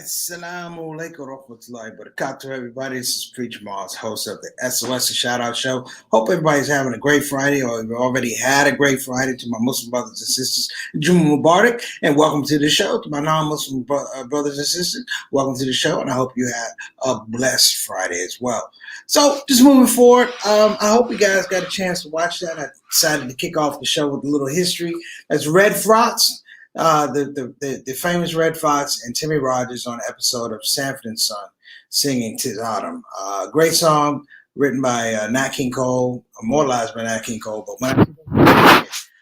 Assalamu alaikum warahmatullahi wabarakatuh, everybody. This is Preacher Mars, host of the SOS Shout Out Show. Hope everybody's having a great Friday, or you've already had a great Friday. To my Muslim brothers and sisters, Juma Mubarak, and welcome to the show. To my non-Muslim brothers and sisters, welcome to the show, and I hope you had a blessed Friday as well. So, just moving forward, I hope you guys got a chance to watch that. I decided to kick off the show with a little history. That's Red Fox. The famous Red Fox and Timmy Rogers on an episode of Sanford and Son singing "'Tis Autumn." Great song written by Nat King Cole, immortalized by Nat King Cole. But when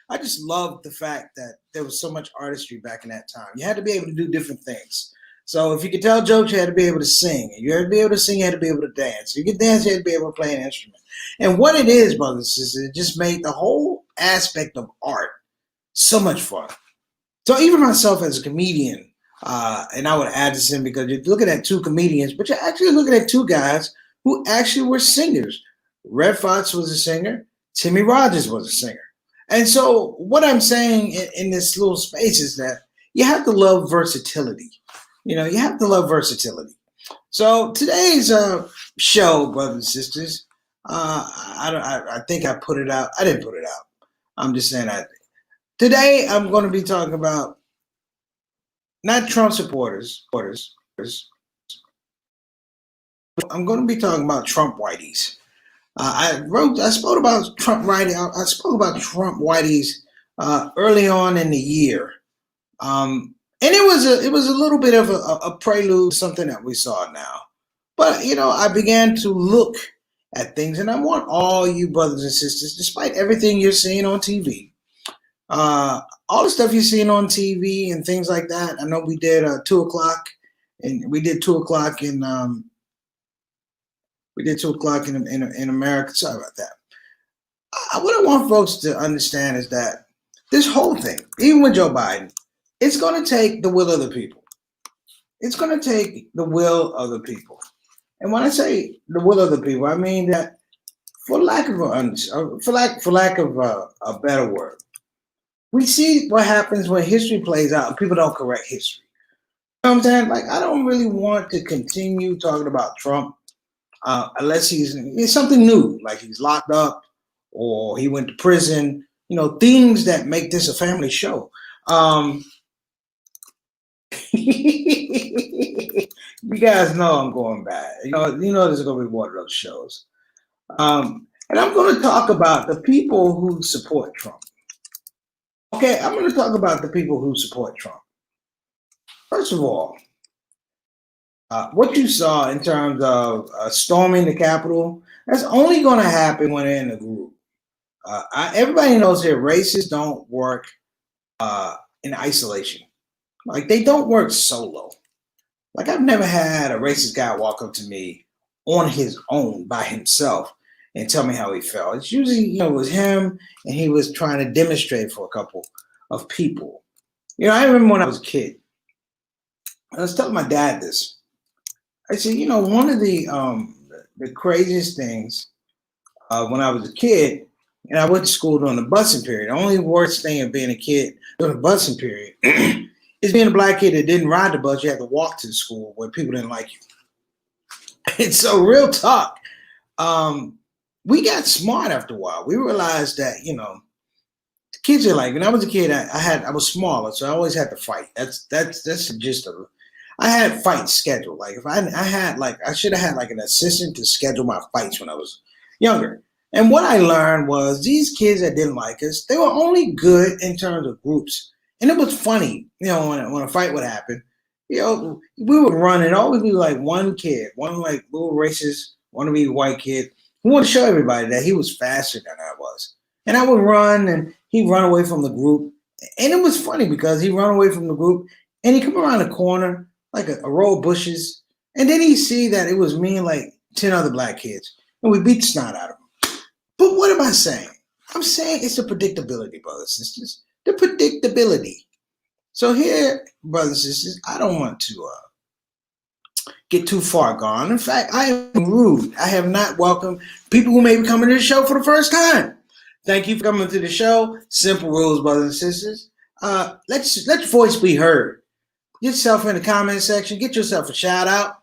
I just loved the fact that there was so much artistry back in that time. You had to be able to do different things. So if you could tell jokes, you had to be able to sing. If you had to be able to sing, you had to be able to dance. If you could dance, you had to be able to play an instrument. And what it is, brothers and sisters, it just made the whole aspect of art so much fun. So even myself as a comedian, and I would add this in because you're looking at two comedians, but you're actually looking at two guys who actually were singers. Red Fox was a singer. Timmy Rogers was a singer. And so what I'm saying in this little space is that you have to love versatility. You know, you have to love versatility. So today's show, brothers and sisters, I think I put it out. I didn't put it out. I'm just saying Today, I'm going to be talking about not Trump supporters. I'm going to be talking about Trump Whiteys. I spoke about Trump Whiteys early on in the year, and it was a little bit of a prelude to something that we saw now. But I began to look at things, and I want all you brothers and sisters, despite everything you're seeing on TV. All the stuff you're seeing on TV and things like that. I know we did 2 o'clock, and we did 2 o'clock in America. Sorry about that. What I want folks to understand is that this whole thing, even with Joe Biden, it's going to take the will of the people. It's going to take the will of the people. And when I say the will of the people, I mean that for lack of a better word, we see what happens when history plays out and people don't correct history. You know what I'm saying? Like, I don't really want to continue talking about Trump unless it's something new, like he's locked up or he went to prison, things that make this a family show. You guys know I'm going bad. You know this is going to be one of those shows. And I'm going to talk about the people who support Trump. Okay, I'm going to talk about the people who support Trump. First of all, what you saw in terms of storming the Capitol, that's only going to happen when they're in a group. Everybody knows here racists don't work in isolation. Like, they don't work solo. Like, I've never had a racist guy walk up to me on his own by himself and tell me how he felt. It's usually, it was him, and he was trying to demonstrate for a couple of people. I remember when I was a kid, I was telling my dad this. I said, one of the craziest things when I was a kid, and I went to school during the busing period. The only worst thing of being a kid during the busing period is being a black kid that didn't ride the bus. You had to walk to the school where people didn't like you. And so, real talk, we got smart after a while. We realized that, kids are like, when I was a kid, I was smaller, so I always had to fight. That's the gist of it. I had fights scheduled. Like, if I should have had like an assistant to schedule my fights when I was younger. And what I learned was these kids that didn't like us, they were only good in terms of groups. And it was funny, when a fight would happen, we would run and always be like one kid, one like little racist, wannabe white kid who wanted to show everybody that he was faster than I was. And I would run and he'd run away from the group. And it was funny because he'd run away from the group and he'd come around the corner like a row of bushes. And then he'd see that it was me and like 10 other black kids. And we beat the snot out of him. But what am I saying? I'm saying it's the predictability, brothers and sisters. The predictability. So here, brothers and sisters, I don't want to get too far gone. In fact, I am rude. I have not welcomed people who may be coming to the show for the first time. Thank you for coming to the show. Simple rules, brothers and sisters. Let your voice be heard. Get yourself in the comment section. Get yourself a shout out.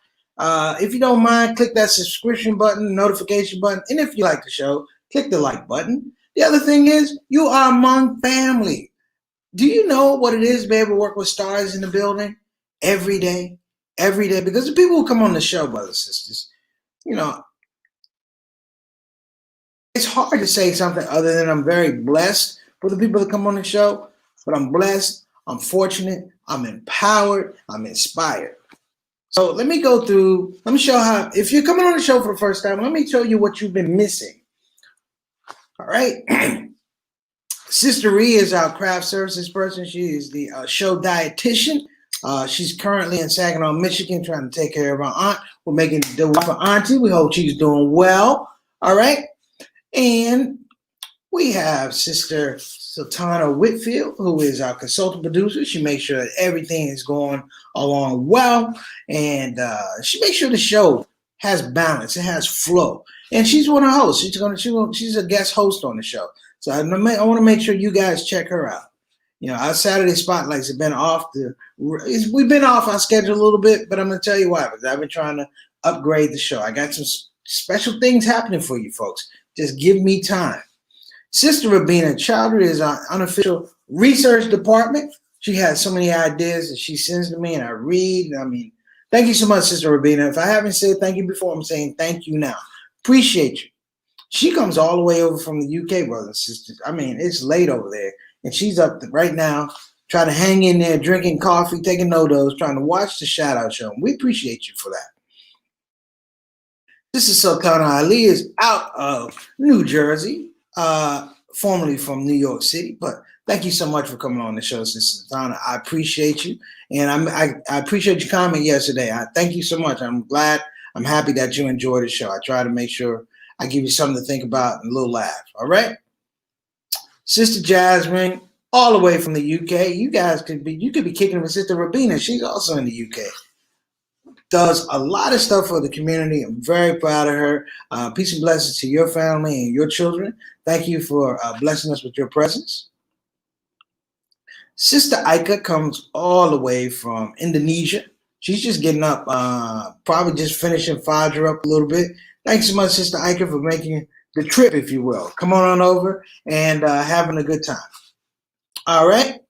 If you don't mind, click that subscription button, notification button. And if you like the show, click the like button. The other thing is, you are among family. Do you know what it is to be able to work with stars in the building every day? Every day. Because the people who come on the show, brothers and sisters, you know, it's hard to say something other than I'm very blessed for the people that come on the show. But I'm blessed, I'm fortunate, I'm empowered, I'm inspired. So let me go through, let me show how, if you're coming on the show for the first time, let me show you what you've been missing. All right. Sister Rhea is our craft services person. She is the ShOUT dietitian. She's currently in Saginaw, Michigan, trying to take care of our aunt. We're making the for auntie. We hope she's doing well. All right. And we have Sister Sultana Whitfield, who is our consultant producer. She makes sure that everything is going along well. And she makes sure the show has balance. It has flow. And she's one of the hosts. She's a guest host on the show. So I want to make sure you guys check her out. You know, our Saturday spotlights have been off. We've been off our schedule a little bit, but I'm going to tell you why. Because I've been trying to upgrade the show. I got some special things happening for you folks. Just give me time. Sister Rabina Chowdhury is our unofficial research department. She has so many ideas that she sends to me and I read. I mean, thank you so much, Sister Rabina. If I haven't said thank you before, I'm saying thank you now. Appreciate you. She comes all the way over from the UK, brothers and sisters. I mean, it's late over there. And she's up right now trying to hang in there, drinking coffee, taking no-dos, trying to watch the shout-out show. And we appreciate you for that. Sister Sultana Ali is out of New Jersey, formerly from New York City. But thank you so much for coming on the show, Sister Sultana. I appreciate you. And I appreciate your comment yesterday. I thank you so much. I'm happy that you enjoyed the show. I try to make sure I give you something to think about and a little laugh. All right. Sister Jasmine, all the way from the UK. You could be kicking with Sister Rabina. She's also in the UK. Does a lot of stuff for the community. I'm very proud of her. Peace and blessings to your family and your children. Thank you for blessing us with your presence. Sister Ika comes all the way from Indonesia. She's just getting up, probably just finishing Fajr up a little bit. Thanks so much, Sister Ika, for making the trip, if you will. Come on over and having a good time. All right.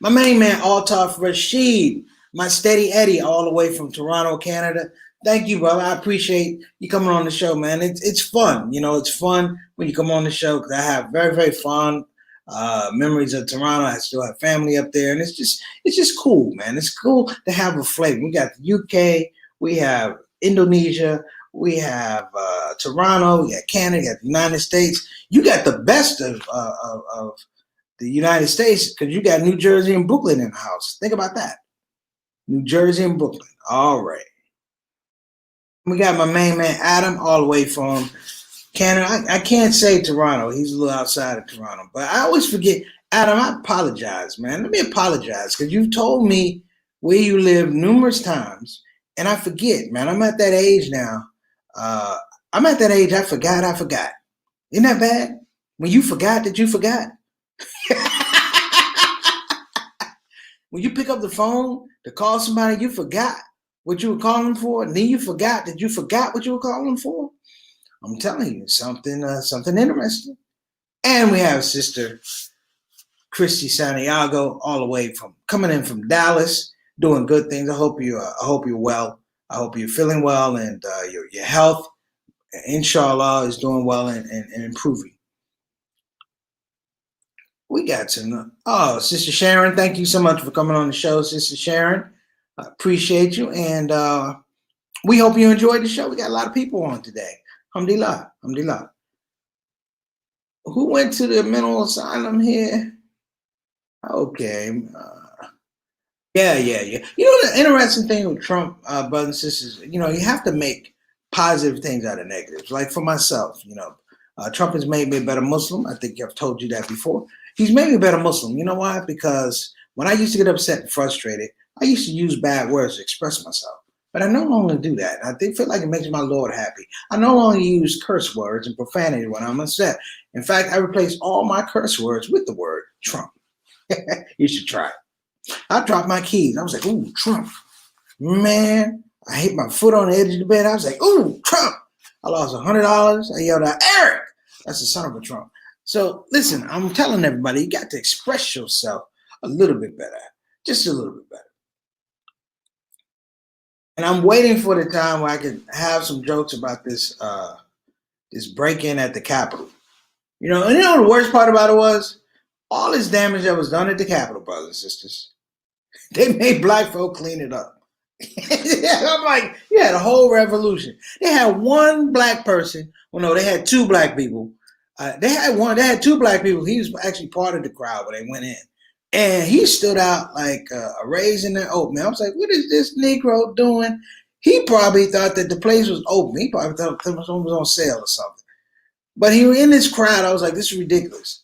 My main man, Altaf Rashid, my steady Eddie, all the way from Toronto, Canada. Thank you, brother. I appreciate you coming on the show, man. It's fun. You know, it's fun when you come on the show because I have very, very fond memories of Toronto. I still have family up there, and it's just cool, man. It's cool to have a flavor. We got the UK, we have Indonesia, we have Toronto, we got Canada, we got the United States. You got the best of the United States because you got New Jersey and Brooklyn in the house. Think about that. New Jersey and Brooklyn. All right. We got my main man, Adam, all the way from Canada. I can't say Toronto. He's a little outside of Toronto. But I always forget. Adam, I apologize, man. Let me apologize because you've told me where you live numerous times. And I forget, man. I'm at that age now. I'm at that age I forgot. Isn't that bad? When you forgot that you forgot? When you pick up the phone to call somebody, you forgot what you were calling for, and then you forgot that you forgot what you were calling for. I'm telling you, something interesting. And we have Sister Christy Santiago, all the way coming in from Dallas, doing good things. I hope you're well. I hope you're feeling well, and your health, inshallah, is doing well and improving. We got some. Oh, Sister Sharon, thank you so much for coming on the show, Sister Sharon. I appreciate you, and we hope you enjoyed the show. We got a lot of people on today. Alhamdulillah, alhamdulillah. Who went to the mental asylum here? Okay. Yeah. You know, the interesting thing with Trump, brothers and sisters, you know, you have to make positive things out of negatives. Like for myself, you know, Trump has made me a better Muslim. I think I've told you that before. He's made me a better Muslim. You know why? Because when I used to get upset and frustrated, I used to use bad words to express myself. But I no longer do that. I feel like it makes my Lord happy. I no longer use curse words and profanity when I'm upset. In fact, I replace all my curse words with the word Trump. You should try it. I dropped my keys. I was like, ooh, Trump. Man, I hit my foot on the edge of the bed. I was like, ooh, Trump. I lost $100. I yelled out, Eric. That's the son of a Trump. So listen, I'm telling everybody, you got to express yourself a little bit better. Just a little bit better. And I'm waiting for the time where I can have some jokes about this break-in at the Capitol. And you know the worst part about it was? All this damage that was done at the Capitol, brothers and sisters. They made black folk clean it up. I'm like, you had a whole revolution. They had one black person. Well, no, they had two black people. They had two black people. He was actually part of the crowd when they went in. And he stood out like a raisin in their oatmeal. I was like, what is this Negro doing? He probably thought that the place was open. He probably thought someone was on sale or something. But he was in this crowd. I was like, this is ridiculous.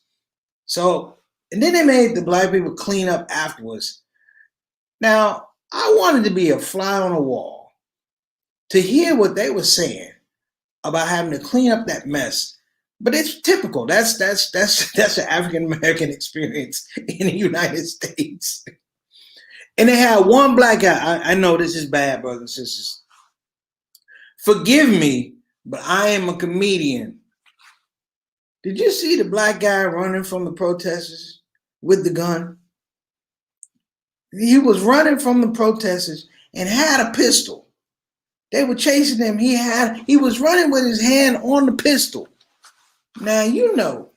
So, and then they made the black people clean up afterwards. Now, I wanted to be a fly on the wall to hear what they were saying about having to clean up that mess. But it's typical. That's an African American experience in the United States. And they had one black guy. I know this is bad, brothers and sisters. Forgive me, but I am a comedian. Did you see the black guy running from the protesters with the gun? He was running from the protesters and had a pistol. They were chasing him. He was running with his hand on the pistol. Now,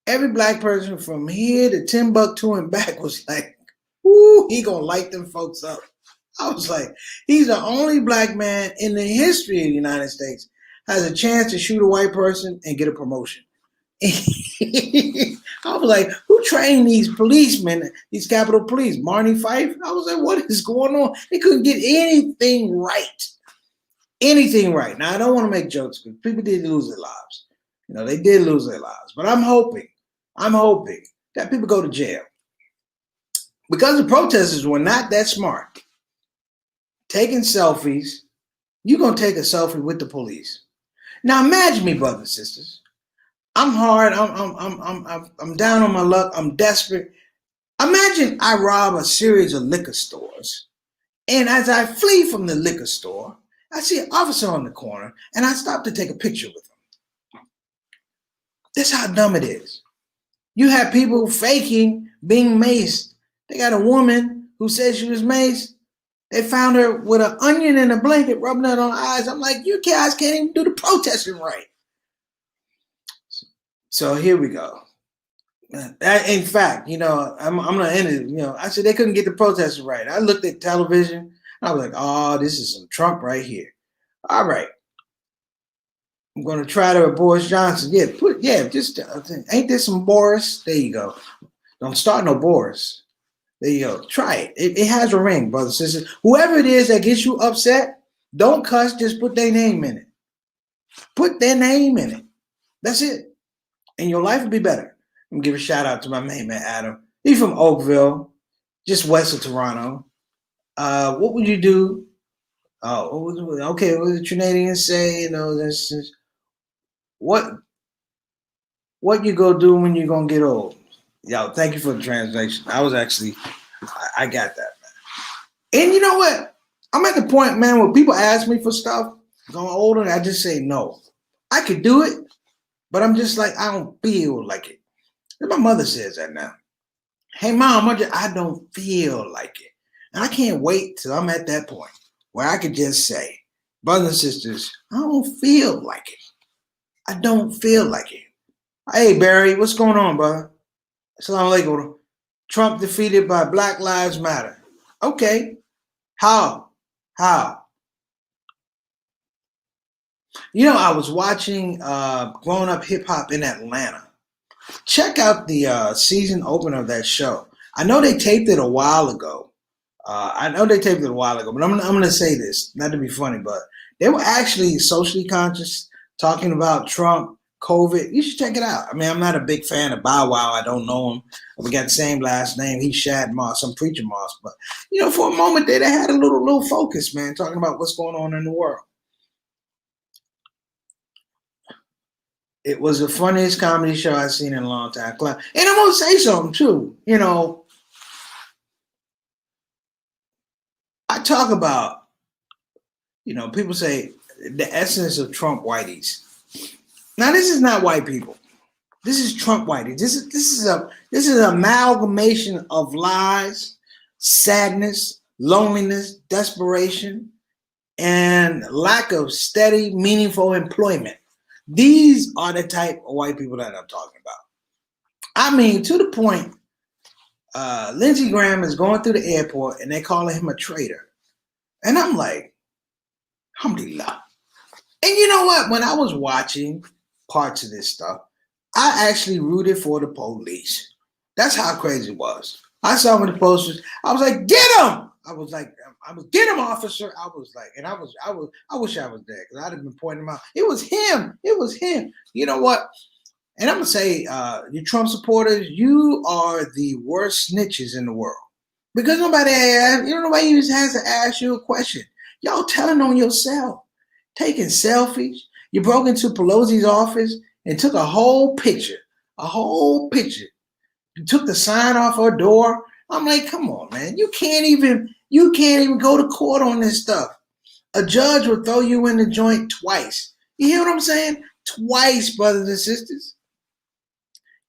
every black person from here to Timbuktu and back was like, ooh, he gonna light them folks up. I was like, he's the only black man in the history of the United States has a chance to shoot a white person and get a promotion. I was like, who trained these policemen, these Capitol Police? Marnie Fife? I was like, what is going on? They couldn't get anything right. Anything right. Now, I don't want to make jokes because people did lose their lives. They did lose their lives. But I'm hoping that people go to jail. Because the protesters were not that smart. Taking selfies, you're going to take a selfie with the police. Now, imagine me, brothers and sisters. I'm hard. I'm down on my luck. I'm desperate. Imagine I rob a series of liquor stores, and as I flee from the liquor store, I see an officer on the corner, and I stop to take a picture with him. That's how dumb it is. You have people faking being maced. They got a woman who said she was maced. They found her with an onion and a blanket rubbing it on her eyes. I'm like, you guys can't even do the protesting right. So here we go. In fact, I'm going to end it. I said they couldn't get the protesters right. I looked at television. And I was like, oh, this is some Trump right here. All right. I'm going to try to Boris Johnson. Ain't there some Boris? There you go. Don't start no Boris. There you go. Try it. It has a ring, brothers and sisters. Whoever it is that gets you upset, don't cuss. Just put their name in it. Put their name in it. That's it. And your life will be better. I'm going to give a shout out to my main man, Adam. He's from Oakville, just west of Toronto. What would you do? What did Trinidadians say? That's just, what you go do when you're going to get old? Yo, thank you for the translation. I got that, man. And you know what? I'm at the point, man, where people ask me for stuff, going older, and I just say no. I could do it, but I'm just like, I don't feel like it. And my mother says that now. Hey, Mom, I don't feel like it. And I can't wait till I'm at that point where I could just say, brothers and sisters, I don't feel like it. I don't feel like it. Hey, Barry, what's going on, brother? Assalamu alaikum. Trump defeated by Black Lives Matter. Okay. How? I was watching Grown Up Hip Hop in Atlanta. Check out the season opener of that show. I know they taped it a while ago. But I'm going to say this, not to be funny, but they were actually socially conscious, talking about Trump, COVID. You should check it out. I mean, I'm not a big fan of Bow Wow. I don't know him. We got the same last name. He's Shad Moss, some preacher Moss. But, for a moment there, they had a little focus, man, talking about what's going on in the world. It was the funniest comedy show I've seen in a long time. And I'm going to say something, too. talk about, people say the essence of Trump Whiteys. Now, this is not white people. This is Trump Whiteys. This is an amalgamation of lies, sadness, loneliness, desperation, and lack of steady, meaningful employment. These are the type of white people that I'm talking about. I mean, to the point, Lindsey Graham is going through the airport and they're calling him a traitor. And I'm like, alhamdulillah. And you know what? When I was watching parts of this stuff, I actually rooted for the police. That's how crazy it was. I saw when the posters, I was like, get him! I was get him, officer. I wish I was there because I'd have been pointing him out. It was him. It was him. You know what? And I'm gonna say, you Trump supporters, you are the worst snitches in the world. Because nobody even has to ask you a question. Y'all telling on yourself, taking selfies. You broke into Pelosi's office and took a whole picture. You took the sign off her door. I'm like, come on, man. You can't even go to court on this stuff. A judge will throw you in the joint twice. You hear what I'm saying? Twice, brothers and sisters.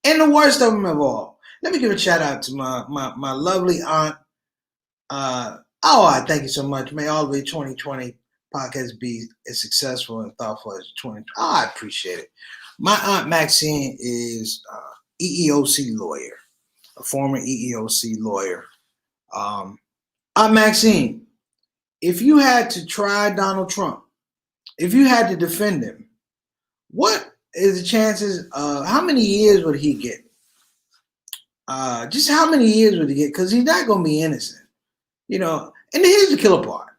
And the worst of them of all. Let me give a shout out to my lovely aunt. I thank you so much. May all the 2020 podcast be as successful and thoughtful as 2020. I appreciate it. My aunt Maxine is EEOC lawyer, a former EEOC lawyer. Aunt Maxine, if you had to try Donald Trump, if you had to defend him, what is the chances? How many years would he get? Just how many years would he get? Because he's not going to be innocent. And here's the killer part.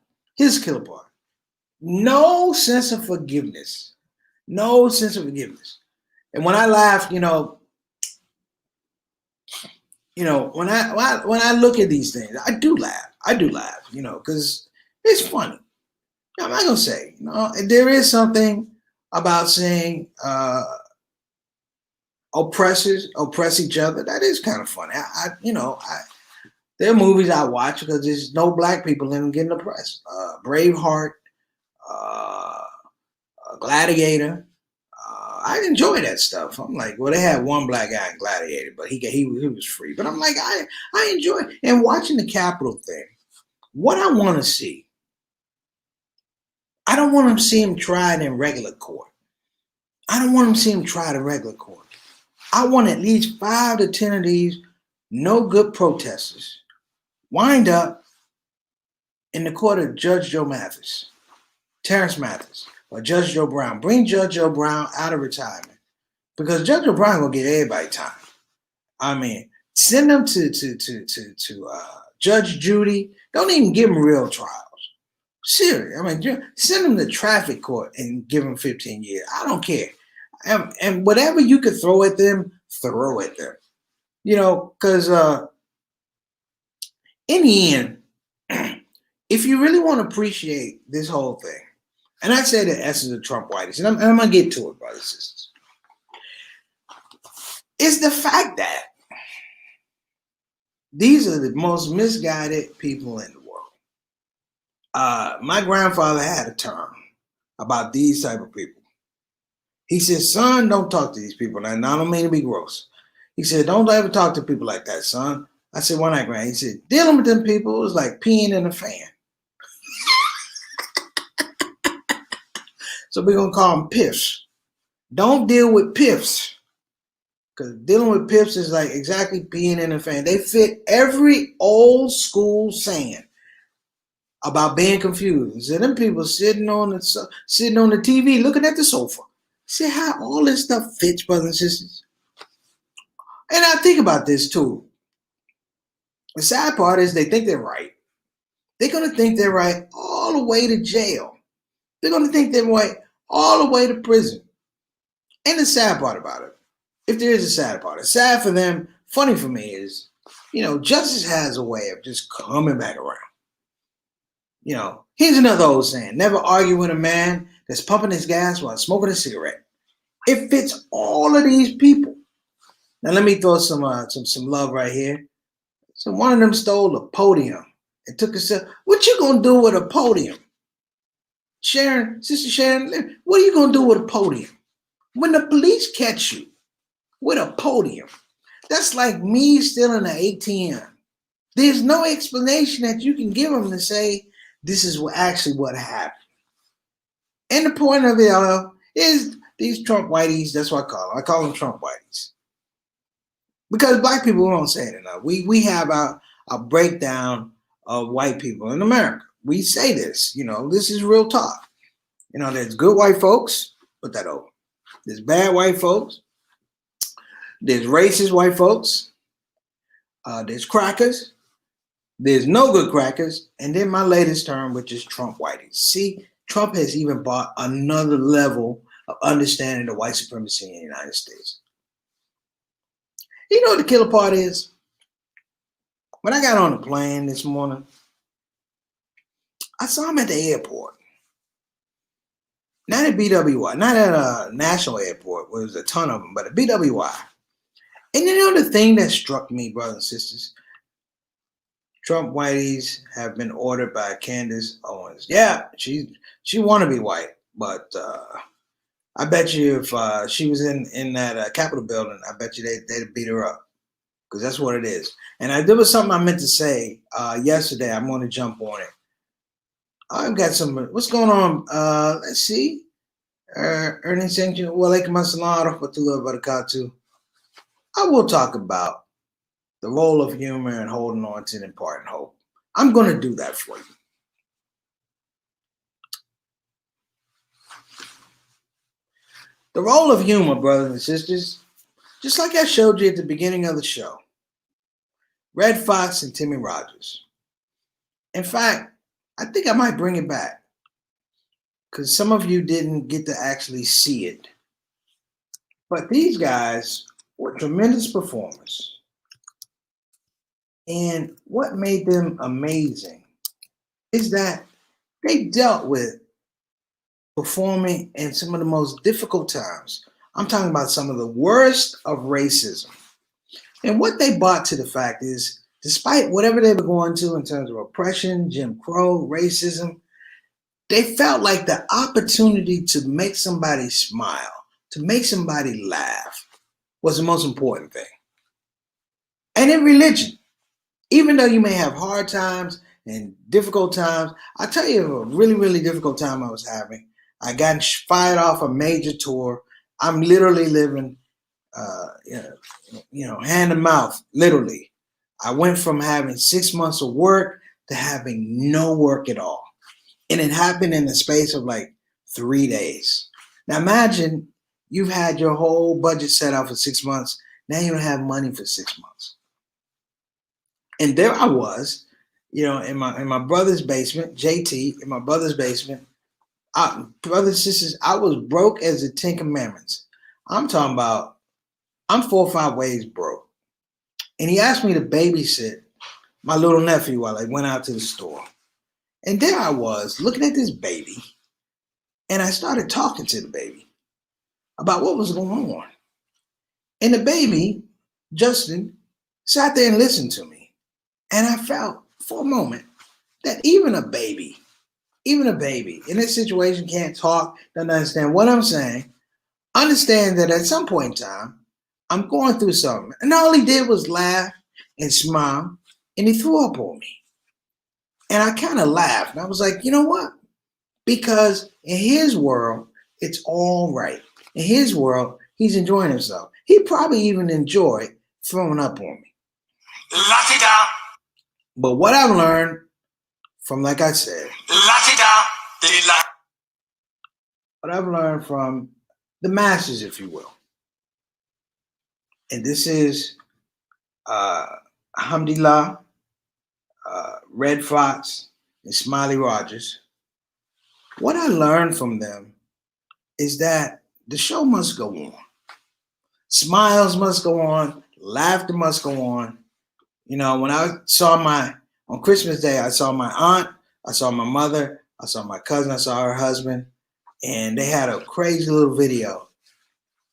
No sense of forgiveness. No sense of forgiveness. And when I laugh, when I look at these things, I do laugh, because it's funny. I'm not gonna say, there is something about saying oppressors oppress each other. That is kind of funny. There are movies I watch because there's no black people in them getting oppressed. Braveheart, Gladiator. I enjoy that stuff. I'm like, well, they had one black guy in Gladiator, but he was free. But I'm like, I enjoy it. And watching the Capitol thing. What I want to see, I don't want to see him tried in regular court. I want at least 5 to 10 of these no good protesters wind up in the court of Judge Joe Mathis, Terrence Mathis, or Judge Joe Brown. Bring Judge Joe Brown out of retirement because Judge Joe Brown gonna get everybody time. I mean, send them to Judge Judy. Don't even give them real trials. Serious. I mean, send them to traffic court and give them 15 years. I don't care. And whatever you could throw at them, throw at them. Because in the end, if you really want to appreciate this whole thing, and I say the essence of Trump Whiteys, and I'm going to get to it, brothers and sisters, is the fact that these are the most misguided people in the world. My grandfather had a term about these type of people. He said, son, don't talk to these people. Now, I don't mean to be gross. He said, don't ever talk to people like that, son. I said, why not, Grand? He said, dealing with them people is like peeing in a fan. So we're going to call them piffs. Don't deal with piffs. Because dealing with piffs is like exactly peeing in a fan. They fit every old school saying about being confused. So them people sitting on the TV looking at the sofa. See how all this stuff fits, brothers and sisters? And I think about this too. The sad part is they think they're right. They're going to think they're right all the way to jail. They're going to think they're right all the way to prison. And the sad part about it, if there is a sad part, it's sad for them. Funny for me is, justice has a way of just coming back around. Here's another old saying, never argue with a man that's pumping his gas while smoking a cigarette. It fits all of these people. Now let me throw some love right here. So one of them stole a podium and took a sip. What you gonna do with a podium? Sharon, Sister Sharon, what are you gonna do with a podium? When the police catch you with a podium, that's like me stealing an ATM. There's no explanation that you can give them to say this is actually what happened. And the point of it all is these Trump Whiteys, that's what I call them. I call them Trump Whiteys. Because black people don't say it enough. We have a breakdown of white people in America. We say this, this is real talk. There's good white folks, put that over. There's bad white folks. There's racist white folks. There's crackers. There's no good crackers. And then my latest term, which is Trump Whiteys. See, Trump has even brought another level of understanding the white supremacy in the United States. You know what the killer part is? When I got on the plane this morning, I saw him at the airport. Not at BWI, not at a national airport where there's a ton of them, but at BWI. And you know the thing that struck me, brothers and sisters? Trump Whiteys have been ordered by Candace Owens. Yeah, she want to be white, but I bet you if she was in that Capitol building, I bet you they'd beat her up, because that's what it is. And there was something I meant to say yesterday. I'm going to jump on it. I've got some. What's going on? Let's see. Earning sanction. Walaikum assalam wa rahmatullahi wa barakatuh. I will talk about the role of humor and holding on to and imparting hope. I'm going to do that for you. The role of humor, brothers and sisters, just like I showed you at the beginning of the show. Red Fox and Timmy Rogers. In fact, I think I might bring it back, because some of you didn't get to actually see it. But these guys were tremendous performers. And what made them amazing is that they dealt with performing in some of the most difficult times. I'm talking about some of the worst of racism. And what they brought to the fact is, despite whatever they were going to in terms of oppression, Jim Crow, racism, they felt like the opportunity to make somebody smile, to make somebody laugh, was the most important thing. And in religion, even though you may have hard times and difficult times, I'll tell you a really, really difficult time I was having. I got fired off a major tour. I'm literally living, hand to mouth, literally. I went from having 6 months of work to having no work at all. And it happened in the space of like 3 days. Now imagine you've had your whole budget set out for 6 months. Now you don't have money for 6 months. And there I was, in my brother's basement, JT, in my brother's basement. Brothers and sisters, I was broke as the 10 Commandments. I'm talking about, I'm 4 or 5 ways broke. And he asked me to babysit my little nephew while I went out to the store. And there I was, looking at this baby. And I started talking to the baby about what was going on. And the baby, Justin, sat there and listened to me. And I felt for a moment that even a baby in this situation can't talk, doesn't understand what I'm saying, understand that at some point in time, I'm going through something. And all he did was laugh and smile, and he threw up on me. And I kind of laughed. And I was like, you know what? Because in his world, it's all right. In his world, he's enjoying himself. He probably even enjoyed throwing up on me. But what I've learned from, like I said, what I've learned from the masses, if you will, and this is Alhamdulillah, Red Fox, and Smiley Rogers. What I learned from them is that the show must go on. Smiles must go on. Laughter must go on. When I saw on Christmas Day, I saw my aunt, I saw my mother, I saw my cousin, I saw her husband, and they had a crazy little video.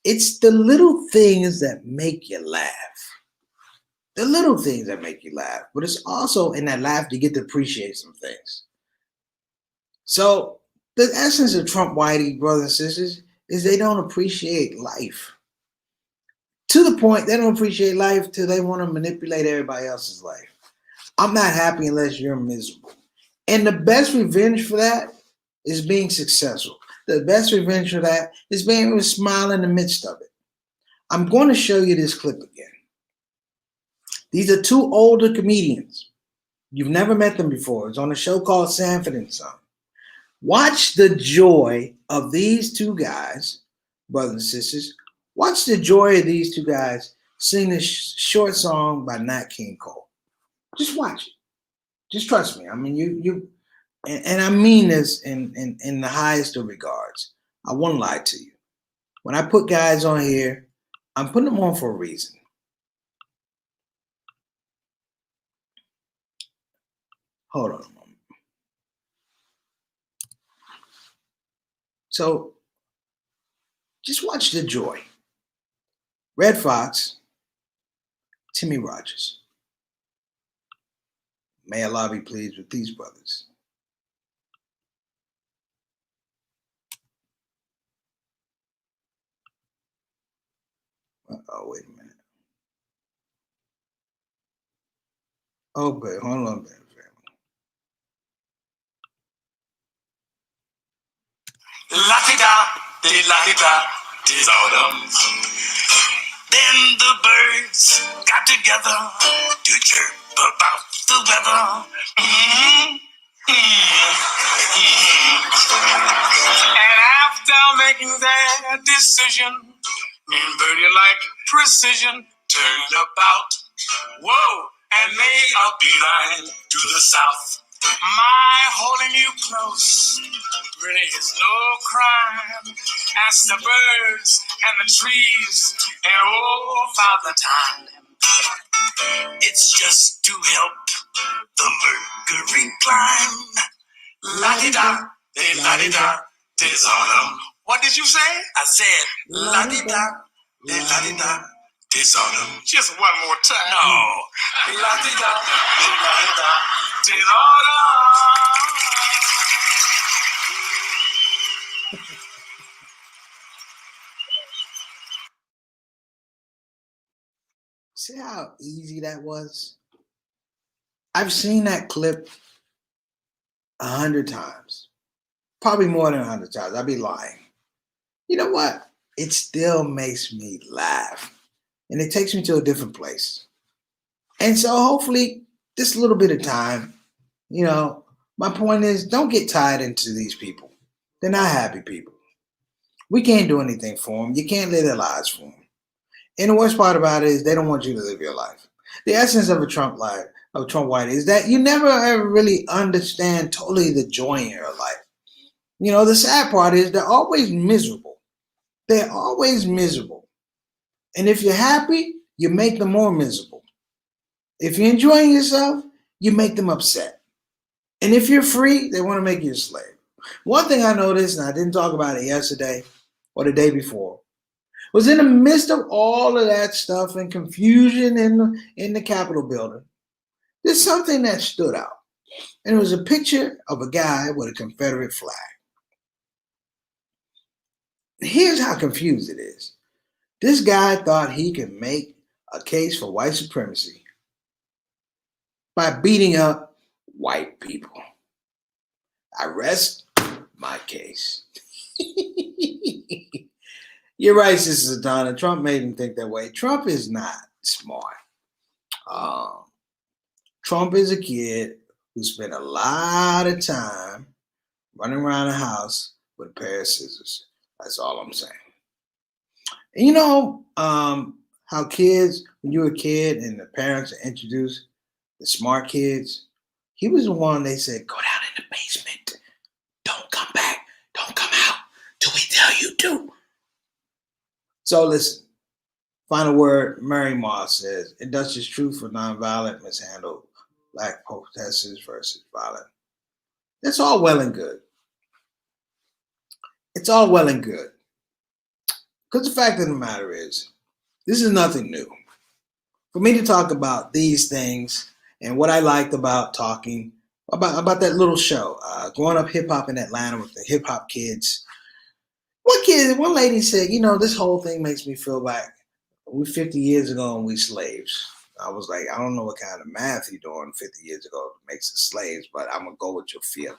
It's the little things that make you laugh. The little things that make you laugh, but it's also in that laugh you get to appreciate some things. So the essence of Trump Whitey brothers and sisters is they don't appreciate life. To the point they don't appreciate life till they want to manipulate everybody else's life. I'm not happy unless you're miserable. And the best revenge for that is being successful. The best revenge for that is being able to smile in the midst of it. I'm going to show you this clip again. These are two older comedians. You've never met them before. It's on a show called Sanford and Son. Watch the joy of these two guys, brothers and sisters. Watch the joy of these two guys sing this short song by Nat King Cole. Just watch it. Just trust me. I mean, and I mean this in the highest of regards. I won't lie to you. When I put guys on here, I'm putting them on for a reason. Hold on a moment. So just watch the joy. Red Fox, Timmy Rogers. May Allah be pleased with these brothers. Oh, wait a minute. Oh, but hold on a minute. La-di-da, tis autumn. Then the birds got together to chirp about the weather. And after making their decision, birdie like precision turned about. Whoa, and made a beeline to the south. My holding you close really is no crime. Ask the birds and the trees and oh, Father Time. It's just to help the Mercury climb. La-di-da, la-di-da, tis autumn. What did you say? I said la-di-da, la-di-da, tis autumn. Just one more time. No. La-di-da, la-di-da, tis autumn. See how easy that was? I've seen that clip 100 times. Probably more than 100 times. I'd be lying. You know what? It still makes me laugh. And it takes me to a different place. And so hopefully this little bit of time, my point is don't get tied into these people. They're not happy people. We can't do anything for them. You can't live their lives for them. And the worst part about it is they don't want you to live your life. The essence of a Trump life, of Trump White, is that you never ever really understand totally the joy in your life. The sad part is they're always miserable. They're always miserable. And if you're happy, you make them more miserable. If you're enjoying yourself, you make them upset. And if you're free, they want to make you a slave. One thing I noticed, and I didn't talk about it yesterday or the day before, was in the midst of all of that stuff and confusion in the Capitol building, there's something that stood out. And it was a picture of a guy with a Confederate flag. Here's how confused it is. This guy thought he could make a case for white supremacy by beating up white people. I rest my case. You're right, Sister Donna. Trump made him think that way. Trump is not smart. Trump is a kid who spent a lot of time running around the house with a pair of scissors. That's all I'm saying. And how kids, when you were a kid and the parents introduced the smart kids, he was the one they said, go down in the basement. Don't come back. Don't come out till we tell you to. So listen, final word, Mary Moss says, it does its truth for nonviolent mishandled black protesters versus violent. That's all well and good. It's all well and good. Because the fact of the matter is, this is nothing new. for me to talk about these things and what I liked about talking about that little show. Growing up hip hop in Atlanta with the hip hop kids. One lady said, this whole thing makes me feel like we 50 years ago and we slaves. I was like, I don't know what kind of math you're doing 50 years ago makes us slaves, but I'm going to go with your feeling.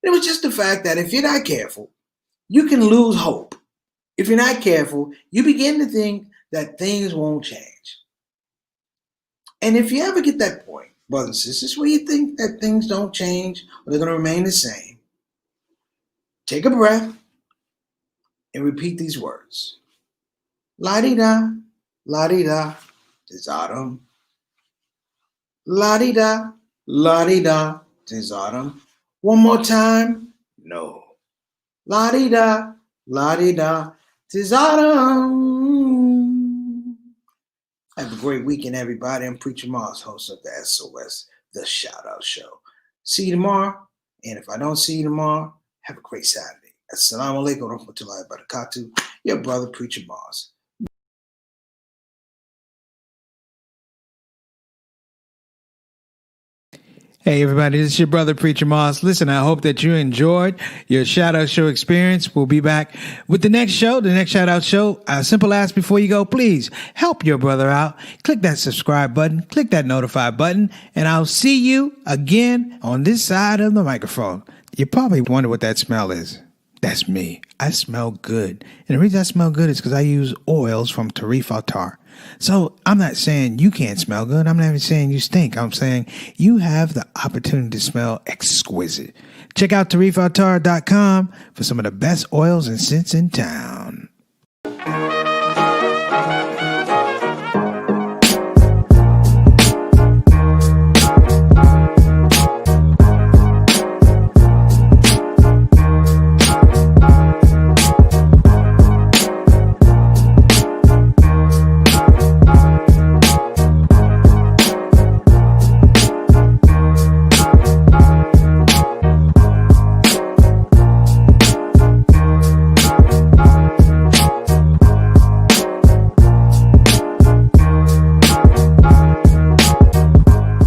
It was just the fact that if you're not careful, you can lose hope. If you're not careful, you begin to think that things won't change. And if you ever get that point, brothers and sisters, where you think that things don't change or they're going to remain the same, take a breath and repeat these words. La-di-da, la-di-da, tis autumn. La-di-da, la-di-da, tis autumn. One more time, no. La-di-da, la-di-da, tis autumn. Have a great weekend, everybody. I'm Preacher Moss, host of the SOS, the Shout Out Show. See you tomorrow. And if I don't see you tomorrow, have a great Saturday. Assalamu alaikum wa rahmatullahi wa barakatuh. Your brother, Preacher Moss. Hey everybody, this is your brother Preacher Moss. Listen, I hope that you enjoyed your Shout Out Show experience. We'll be back with the next show, the next Shout Out Show. A simple ask before you go, please help your brother out. Click that subscribe button, click that notify button, and I'll see you again on this side of the microphone. You probably wonder what that smell is. That's me. I smell good. And the reason I smell good is because I use oils from Tarif Attar. So I'm not saying you can't smell good. I'm not even saying you stink. I'm saying you have the opportunity to smell exquisite. Check out tarifattar.com for some of the best oils and scents in town.